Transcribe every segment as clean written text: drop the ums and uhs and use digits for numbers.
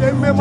Yes,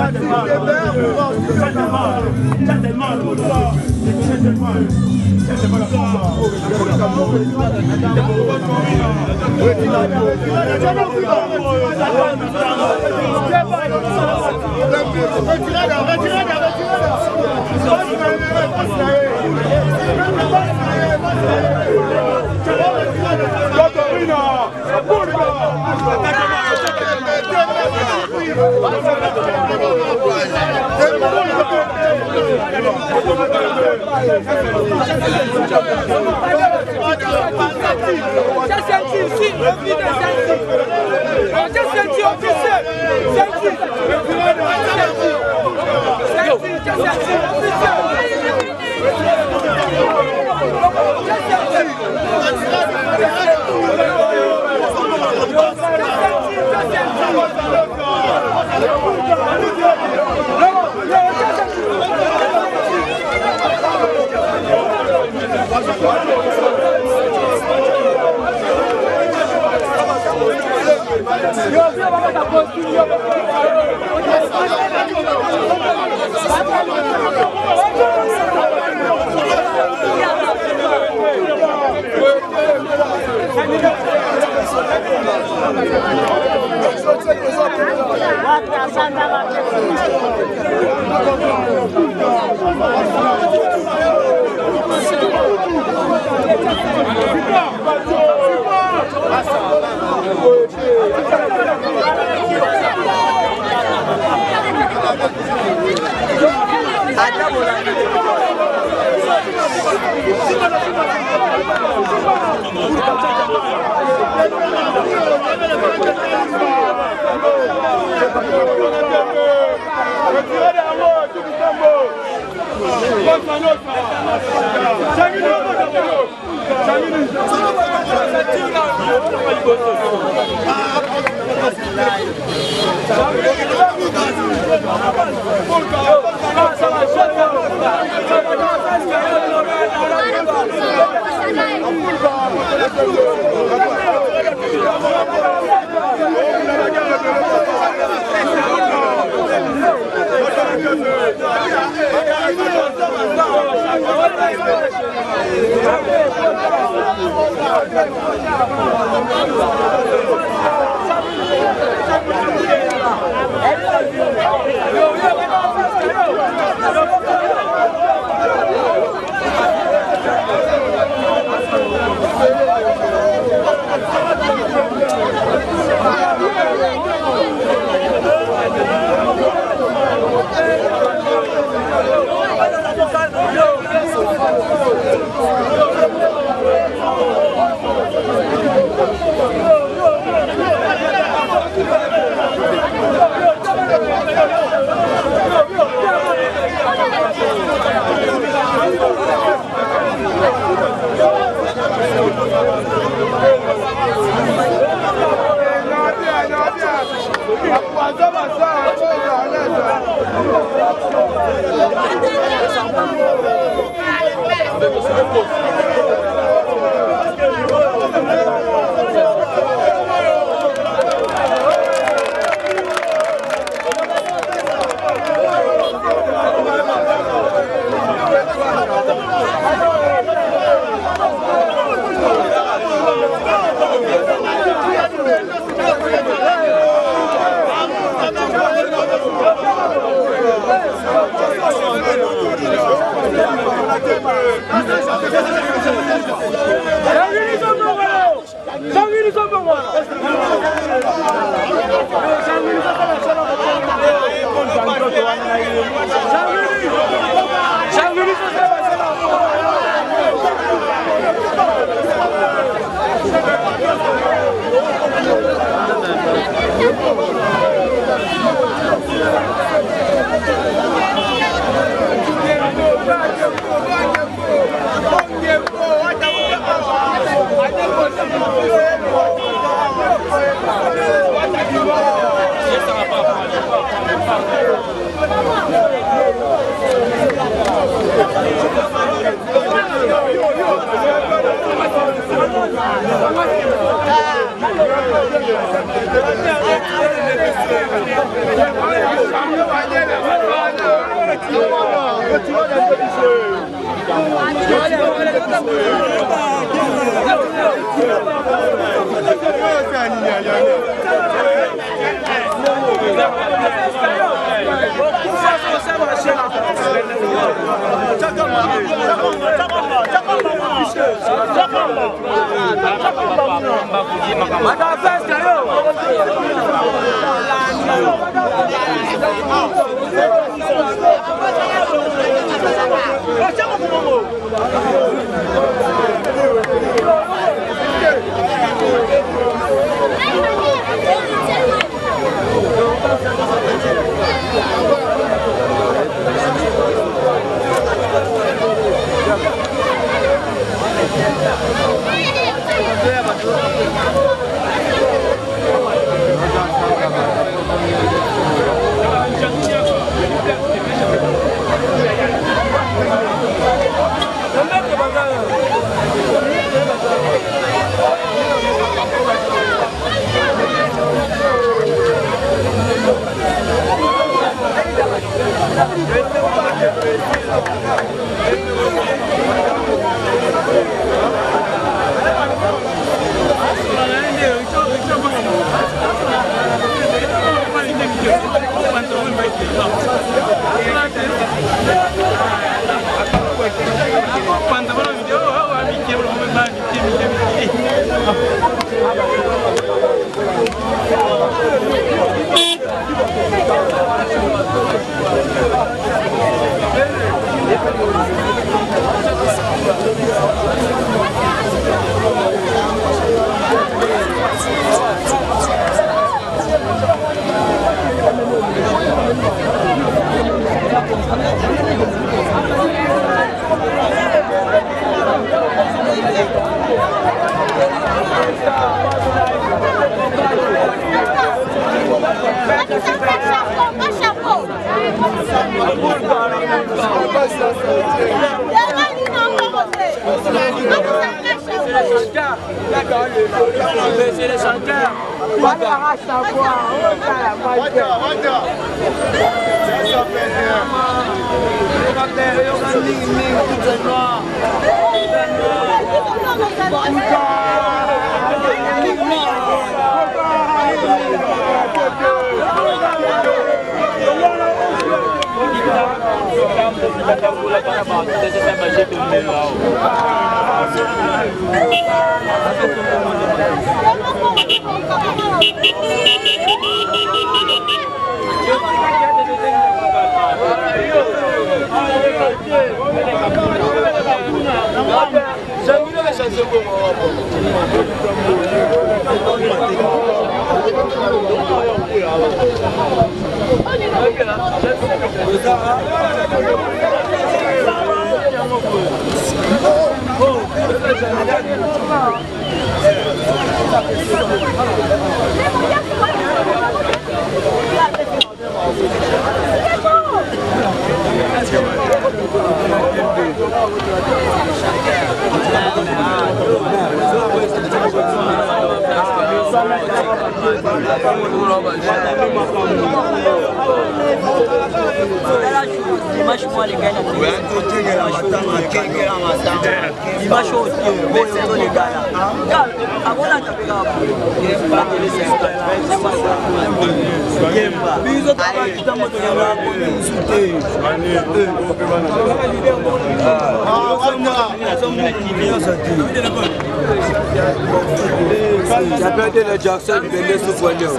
Jackson vende su kweleo.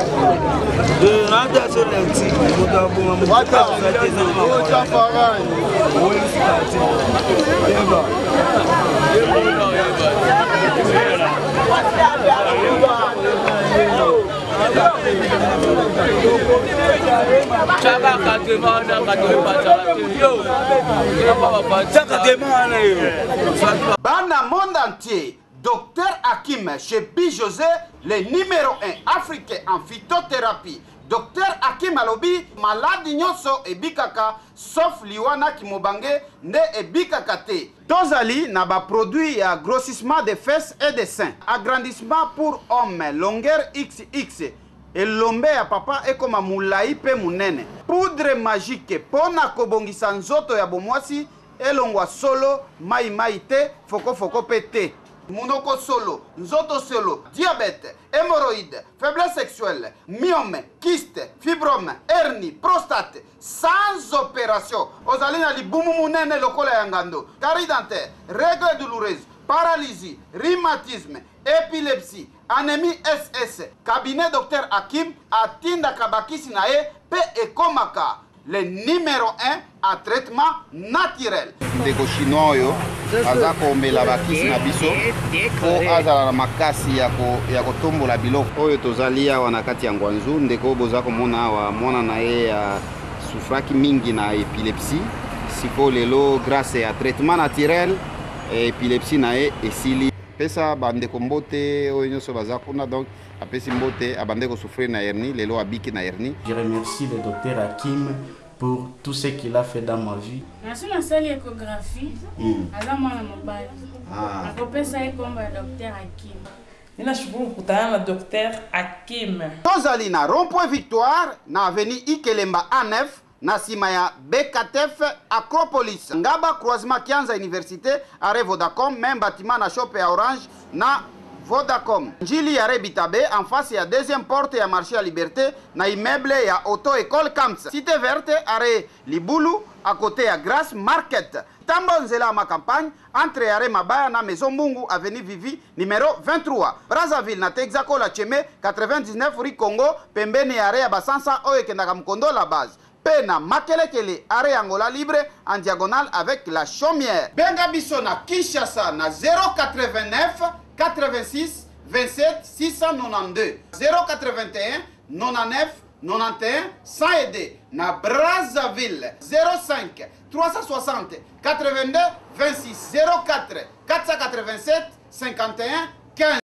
Nada so lenti. Wata. Oja faran. Yeba. Bana monde entier. Docteur Hakim chez Bijosé, le numéro 1 africain en phytothérapie. Docteur Hakim alobi, maladi nyonso ebikaka, sauf liwana kimobange ne ebikaka te. Tozali na ba produit ya grossissement des fesses et des seins. Agrandissement pour hommes, longueur XX. Elombe ya papa ekoma mulai pe munene. Poudre magique pona kobongisa nzoto ya bomwasi elongwa solo mai mai te foko foko pe te. Monoko solo, nzoto solo, diabète, hémorroïde, faiblesse sexuelle, myome, kyste, fibrome, hernie, prostate, sans opération. Ozalina li bumumunene lokola yangando, carie dentaire, règles douloureuses, paralysie, rhumatisme, épilepsie, anémie SS. Cabinet Dr Hakim atinda kabakisi na ye pe ekomaka. Le numéro 1 à traitement naturel. Ndeko chinois yo aza komela bakisi na biso po azala na makasi ya kotombola biloko oyo tozali awa na kati ya ngwanzu. Ndeko boza komona awa mwana na ye sufraki mingi na épilepsie. Siko lelo grâce à traitement naturel épilepsie na ye esili. Pesa bandeko mbote oyo nyonso baza kuna, donc apesi mbote abandeko souffrir na hernie, lelo abiki na hernie. Je remercie le docteur Hakim pour tout ce qu'il a fait dans ma vie. Merci ma seule échographie. Azama na mobile. Akopesa ekomba docteur Hakim. Ninashukuru kukutana na docteur Hakim. Tozali na rond-point Victoire na avenue Ikelemba A9 na sima ya BKTF Acropolis. Ngaba croisement Kianza Université are Vodacom, même bâtiment na shop ya Orange na Vodacom. Njili ya Rebitabe en face ya deuxième porte ya marché à Liberté na immeuble ya Auto École Camps. Cité verte are Libulu à côté ya Grasse Market. Tambo nzela ma campagne entre Yare Mabaya na Maison Mungu avenue Vivi numéro 23. Brazzaville na Texaco la Cheme 99 rue Congo pembeni Yare ya Basansa oyo kendaka Mkondo la base. Pena Makelekele are Angola libre en diagonale avec la chaumière. Benga biso na Kinshasa na 089 86 27 692 081 99 91 100 aidé. Na Brazzaville 05 360 82 26 04 487 51 15.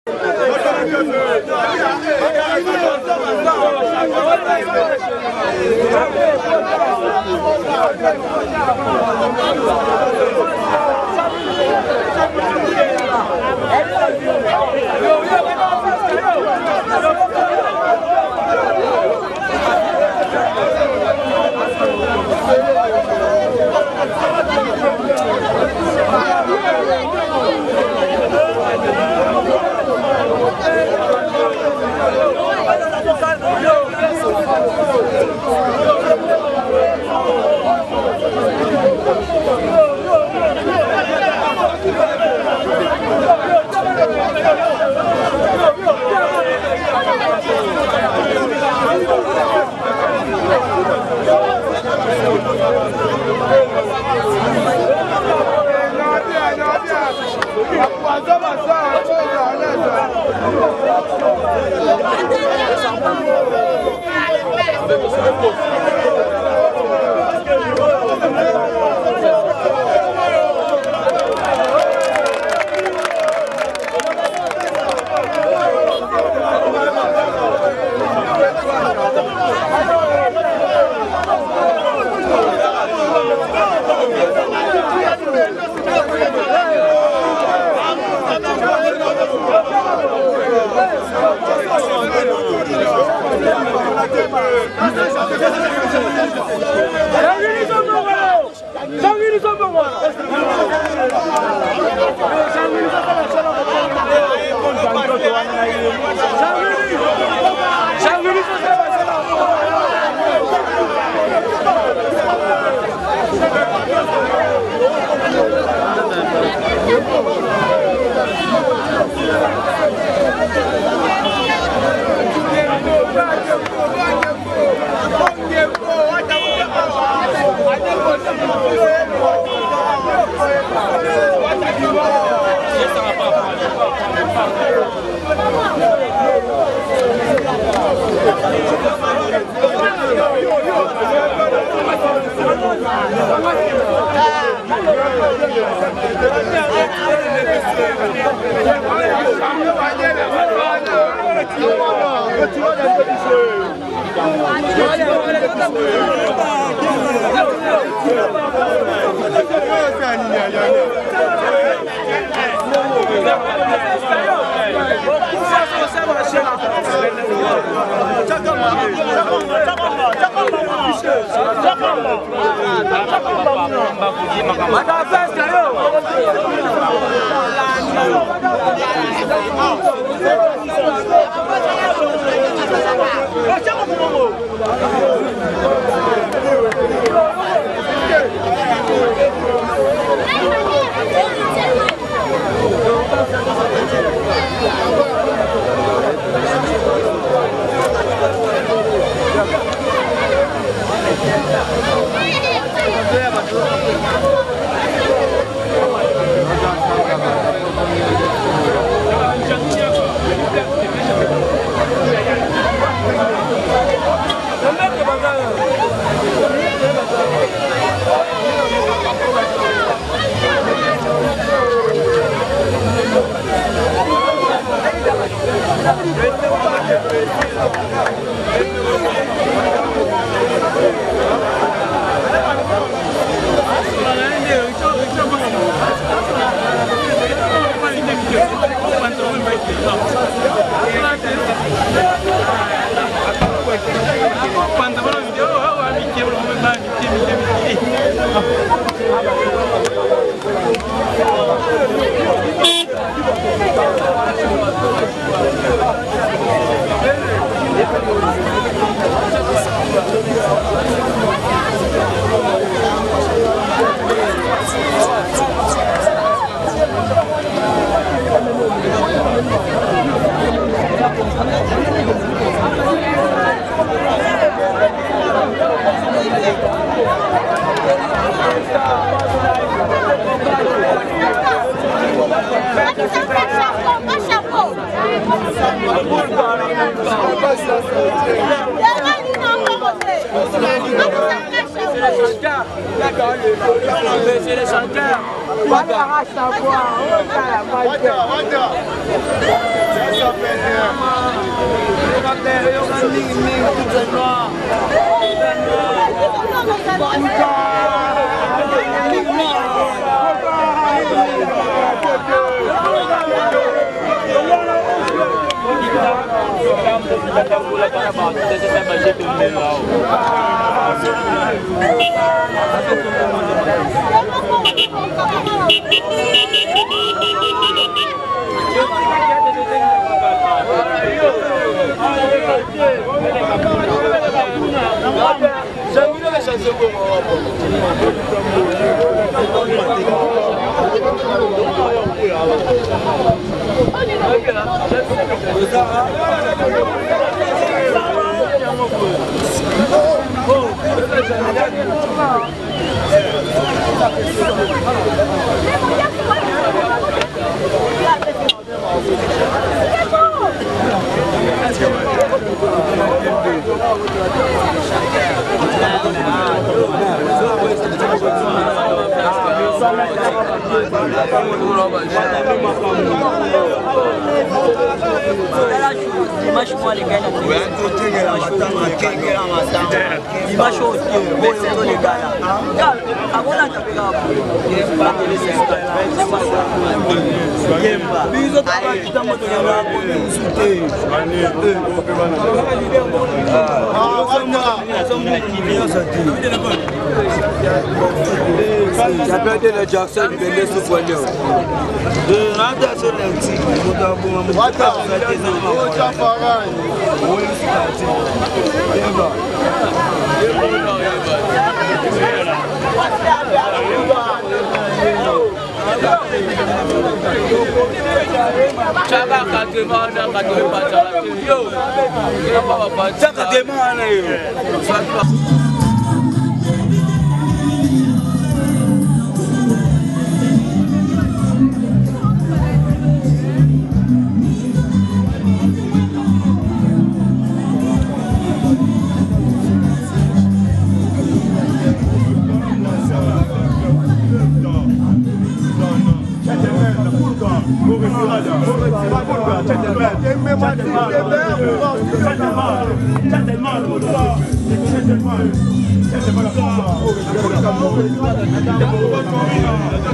J'appelle le Jackson, il venait sous poignet.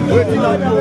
Retirada.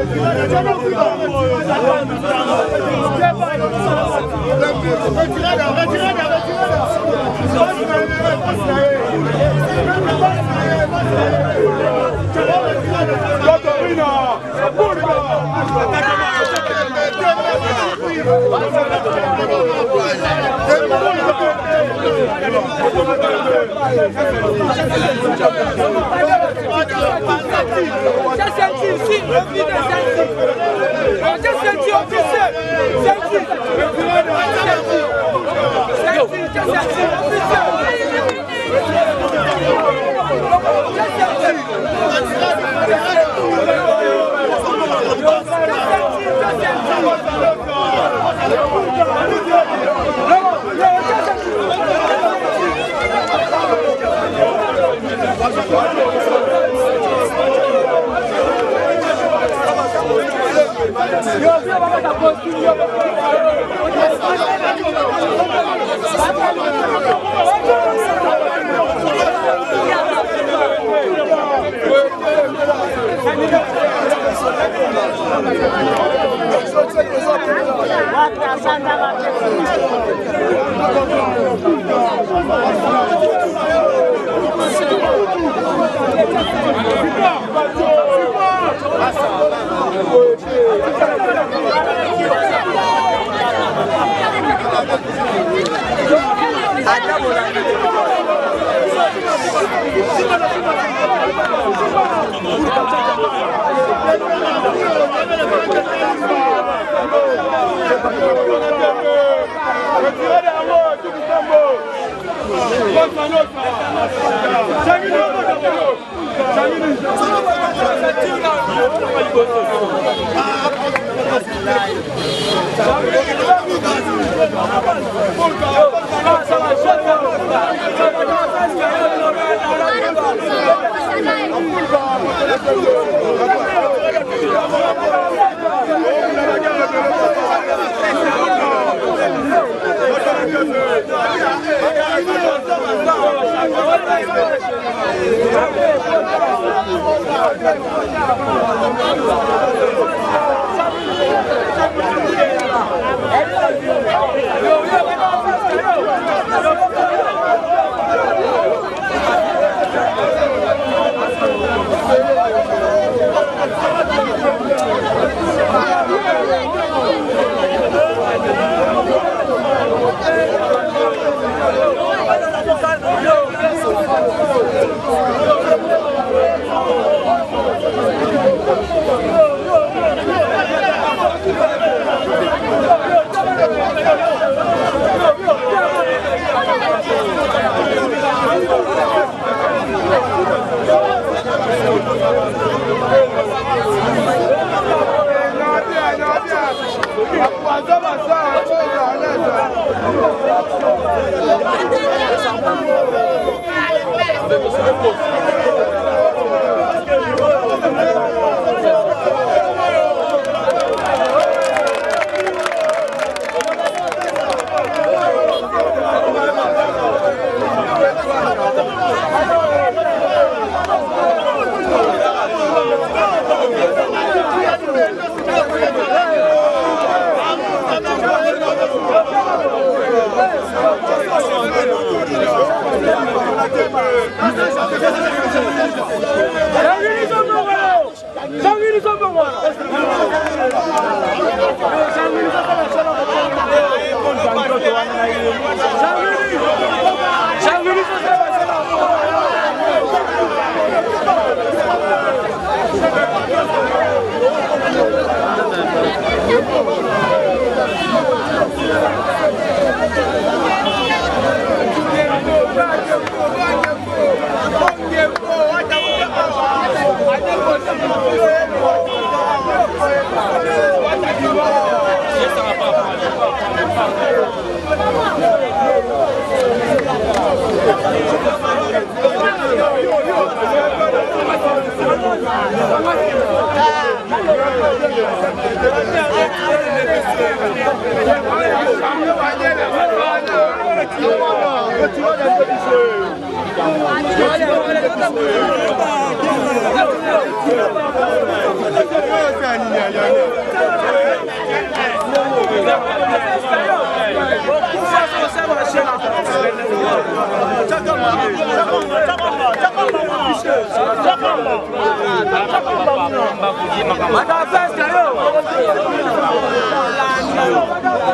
Madame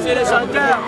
C'est les chanteurs.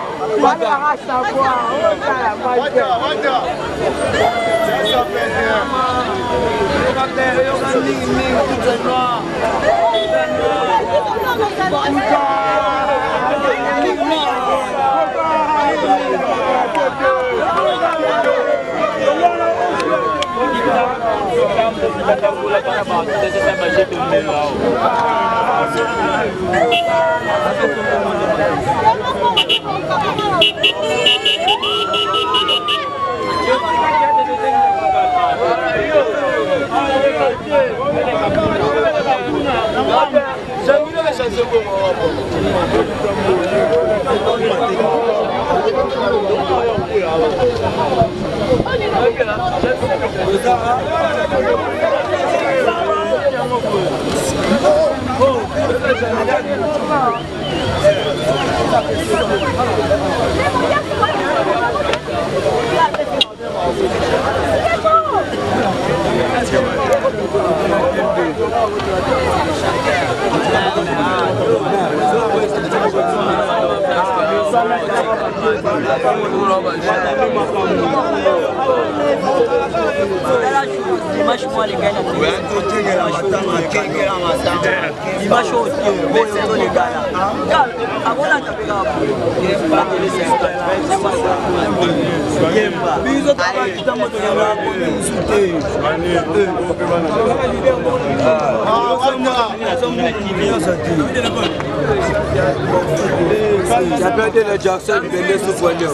J'appelle Jackson, il venait sous poignet.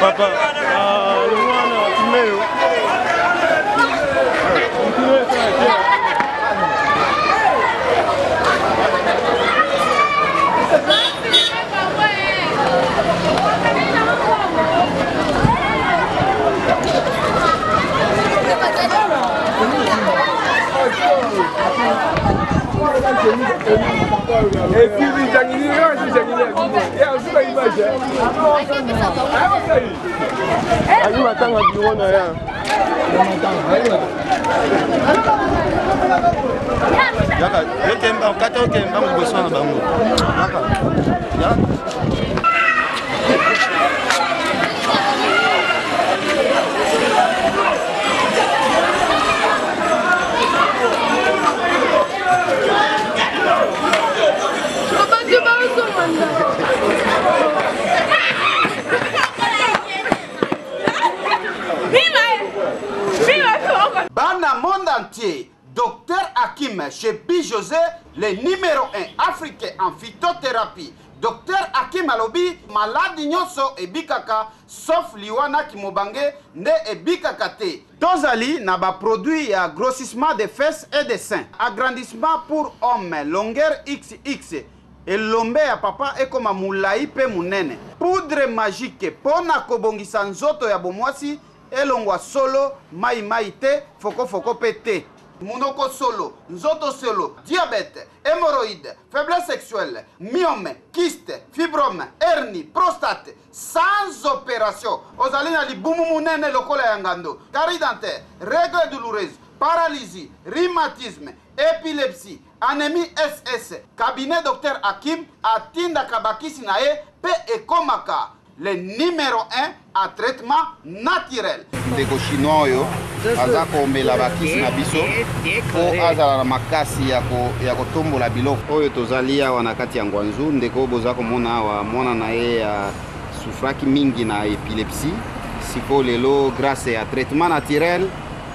Papa, le Et puis, il y a aussi l'image. Bana monde entier, Dr Hakim Chebi José, le numéro 1 africain en phytothérapie. Dr Hakim alobi maladi nyonso ebikaka sauf liwana kimobange nde ebikaka te. Tozali na ba produit ya grossissement des fesses et des seins, agrandissement pour hommes, longueur XX. Elombe ya papa ekoma mulai pe munene. Poudre magique pona kobongisa nzoto ya bomwasi elongwa solo mai te foko pe te. Monoko solo, nzoto solo, diabète, hémorroïde, faiblesse sexuelle, myome, kyste, fibrome, hernie, prostate, sans opération. Ozalina libumu munene lokola yangando, carie dentaire, règles douloureuses, paralysie, rhumatisme, épilepsie, anémie SS. Cabinet Dr Hakim atinda kabakisi na ye pe ekomaka. Le numéro 1 à traitement naturel. Ndeko chinois oyo aza komela bakisi na biso po azala na makasi ya kotombola biloko oyo tozali awa na kati ya ngwanzu. Ndeko boza komona awa mwana na ye sufraki mingi na épilepsie. Siko lelo grâce ya traitement naturel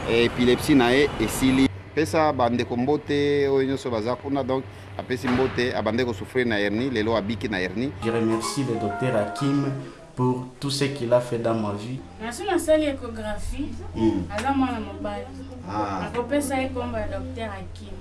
épilepsie na ye esili. Pesa bandeko mbote oyo nyonso baza kuna, donc apesi mbote abande ko souffrir na hernie, lelo abiki na hernie. Je remercie le docteur Hakim pour tout ce qu'il a fait dans ma vie. Merci na sali échographie. Aza mwana mobali. Akopesa ye komba ya Dr Hakim.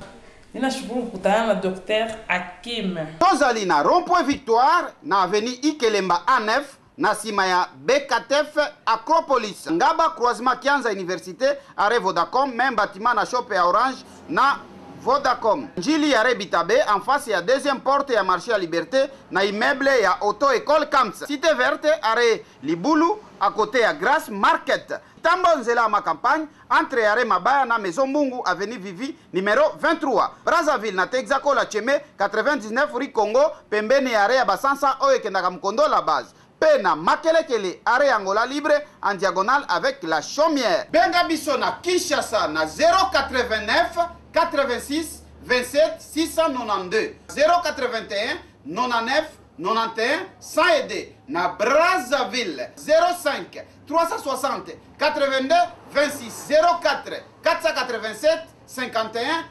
Ninashukuru kukutana na Dr Hakim. Tozali na rond-point Victoire na avenue Ikelemba A9 na sima ya BKTF Acropolis. Ngaba croisement Kianza Université are Vodacom, même bâtiment na shop ya Orange na Vodacom. Njili ya Rebitabe en face ya deuxième porte ya marché à Liberté na immeuble ya Auto École Camps. Cité verte are Libulu à côté ya Grasse Market. Tambo nzela ma campagne entre Yare Mabaya na Maison Mungu avenue Vivi numéro 23. Brazzaville na Texaco la Cheme 99 rue Congo pembeni Yare ya Basansa oyo kendaka mkondo la base. Pena Makelekele are Angola libre en diagonale avec la chaumière. Benga biso na Kinshasa na 089 86 27 692 081 99 91 102 na Brazzaville 05 360 82 26 04 487 51